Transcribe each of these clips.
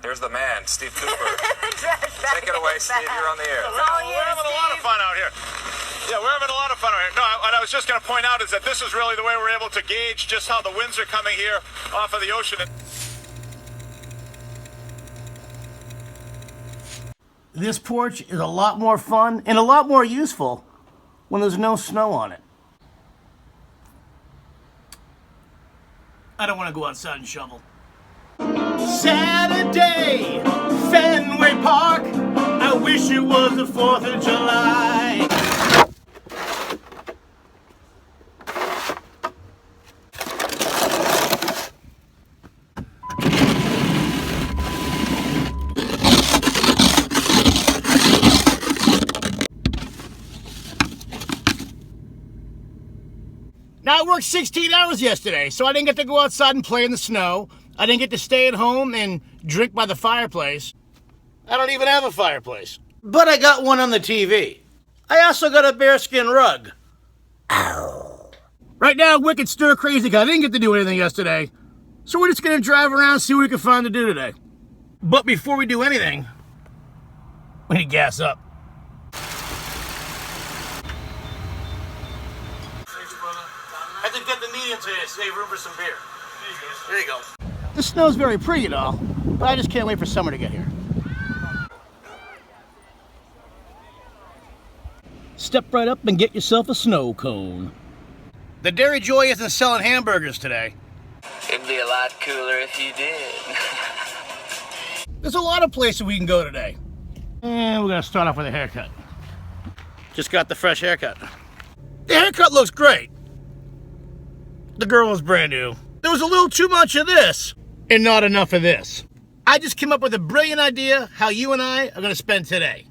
Here's the man, Steve Cooper. Take it away, Steve. You're on the air. We're having a lot of fun out here. Yeah, we're having a lot of fun out here. No, what I was just going to point out is that this is really the way we're able to gauge just how the winds are coming here off of the ocean. This porch is a lot more fun and a lot more useful when there's no snow on it. I don't want to go outside and shovel. Saturday, Fenway Park. I wish it was the 4th of July. Now, I worked 16 hours yesterday, so I didn't get to go outside and play in the snow. I didn't get to stay at home and drink by the fireplace. I don't even have a fireplace. But I got one on the TV. I also got a bearskin rug. Ow. Right now, wicked stir crazy because I didn't get to do anything yesterday. So we're just going to drive around and see what we can find to do today. But before we do anything, we need to gas up. I have to get the medium to save room for some beer. There you go. The snow's very pretty and all, but I just can't wait for summer to get here. Step right up and get yourself a snow cone. The Dairy Joy isn't selling hamburgers today. It'd be a lot cooler if you did. There's a lot of places we can go today. And we're gonna start off with a haircut. Just got the fresh haircut. The haircut looks great. The girl is brand new. There was a little too much of this and not enough of this. I just came up with a brilliant idea how you and I are gonna spend today.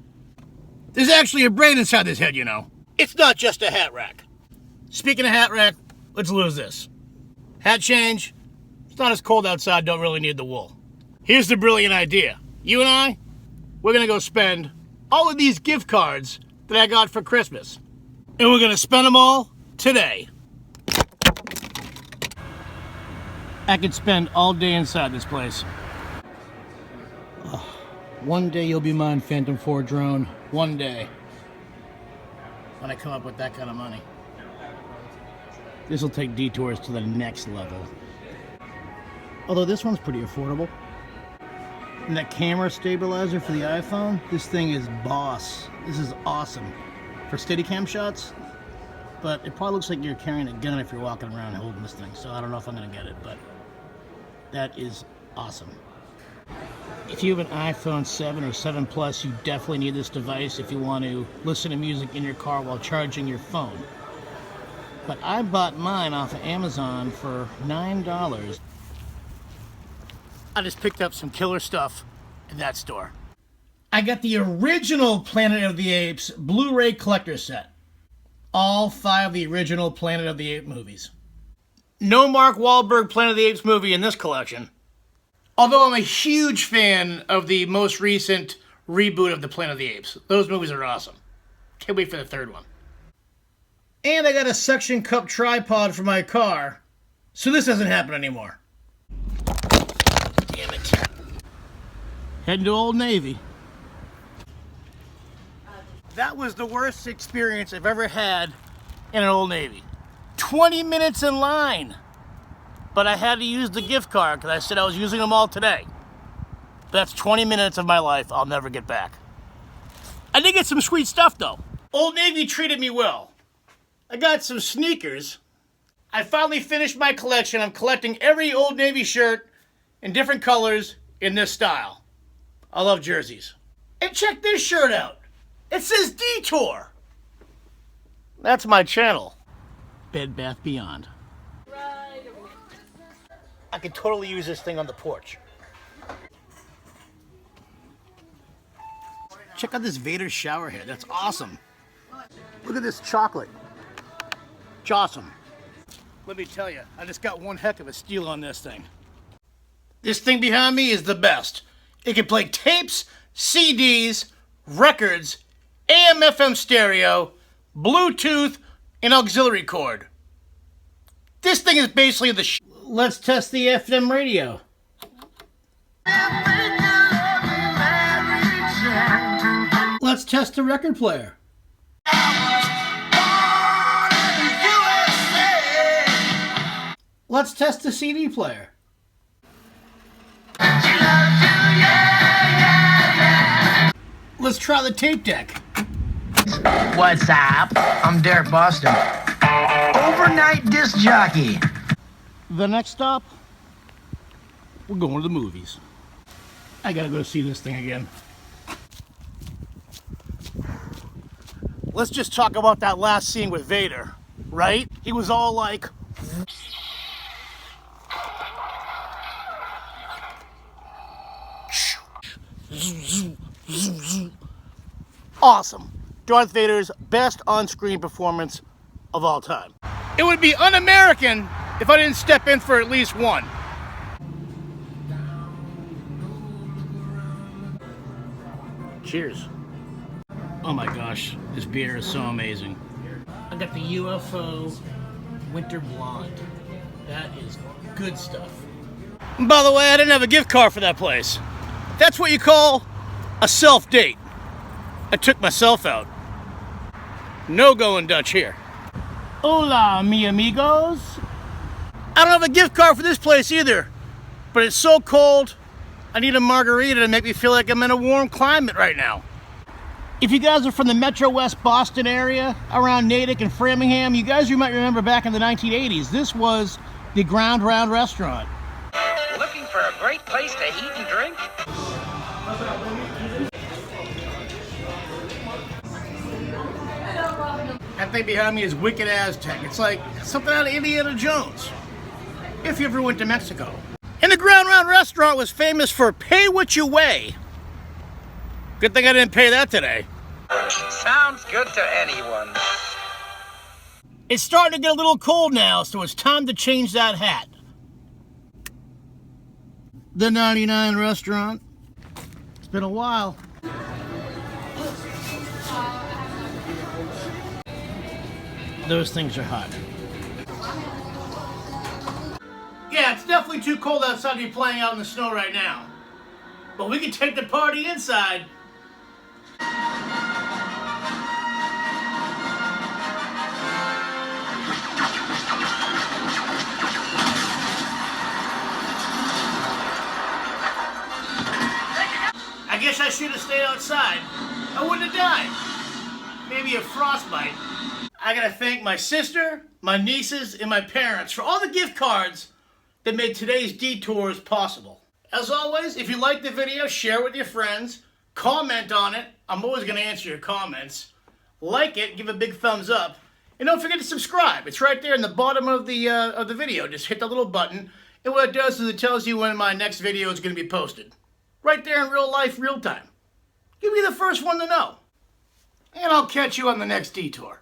There's actually a brain inside this head, you know. It's not just a hat rack. Speaking of hat rack, let's lose this. Hat change. It's not as cold outside, don't really need the wool. Here's the brilliant idea. You and I, we're gonna go spend all of these gift cards that I got for Christmas. And we're gonna spend them all today. I could spend all day inside this place. One day you'll be mine, Phantom 4 drone. One day. When I come up with that kind of money. This will take detours to the next level. Although this one's pretty affordable. And that camera stabilizer for the iPhone, this thing is boss. This is awesome. For Steadicam shots, but it probably looks like you're carrying a gun if you're walking around holding this thing, so I don't know if I'm gonna get it, but that is awesome. If you have an iPhone 7 or 7 Plus, you definitely need this device if you want to listen to music in your car while charging your phone. But I bought mine off of Amazon for $9. I just picked up some killer stuff in that store. I got the original Planet of the Apes Blu-ray collector set. All 5 of the original Planet of the Apes movies. No Mark Wahlberg Planet of the Apes movie in this collection. Although I'm a huge fan of the most recent reboot of the Planet of the Apes. Those movies are awesome. Can't wait for the 3rd one. And I got a suction cup tripod for my car, so this doesn't happen anymore. Damn it. Heading to Old Navy. That was the worst experience I've ever had in an Old Navy. 20 minutes in line. But I had to use the gift card because I said I was using them all today. That's 20 minutes of my life I'll never get back. I did get some sweet stuff though. Old Navy treated me well. I got some sneakers. I finally finished my collection. I'm collecting every Old Navy shirt in different colors in this style. I love jerseys. And check this shirt out. It says Detour. That's my channel. Bed Bath Beyond. I could totally use this thing on the porch. Check out this Vader shower head. That's awesome. Look at this chocolate. It's awesome. Let me tell you, I just got one heck of a steal on this thing. This thing behind me is the best. It can play tapes, CDs, records, AM/FM stereo, Bluetooth, and auxiliary cord. This thing is basically the Let's test the FM radio. test the record player. Let's test the CD player. Let's try the tape deck. What's up? I'm Derek Boston. Overnight disc jockey. The next stop, we're going to the movies. I gotta go see this thing again. Let's just talk about that last scene with Vader, right? He was all like... Awesome. Darth Vader's best on-screen performance of all time. It would be un-American if I didn't step in for at least one. Cheers. Oh my gosh, this beer is so amazing. I got the UFO Winter Blonde. That is good stuff. And by the way, I didn't have a gift card for that place. That's what you call a self-date. I took myself out. No going Dutch here. Hola, mi amigos. I don't have a gift card for this place either, but it's so cold, I need a margarita to make me feel like I'm in a warm climate right now. If you guys are from the Metro West Boston area, around Natick and Framingham, you guys might remember back in the 1980s, this was the Ground Round restaurant. Looking for a great place to eat and drink? That thing behind me is Wicked Aztec. It's like something out of Indiana Jones, if you ever went to Mexico. And the Ground Round restaurant was famous for pay what you weigh. Good thing I didn't pay that today. Sounds good to anyone. It's starting to get a little cold now, so it's time to change that hat. The 99 restaurant. It's been a while. Those things are hot. Yeah, it's definitely too cold outside to be playing out in the snow right now. But we can take the party inside. I guess I should have stayed outside. I wouldn't have died. Maybe a frostbite. I gotta thank my sister, my nieces, and my parents for all the gift cards that made today's detours possible. As always, if you liked the video, share it with your friends. Comment on it. I'm always gonna answer your comments. Like it, give a big thumbs up. And don't forget to subscribe. It's right there in the bottom of the video. Just hit the little button. And what it does is it tells you when my next video is gonna be posted. Right there in real life, real time. You'll be the first one to know. And I'll catch you on the next detour.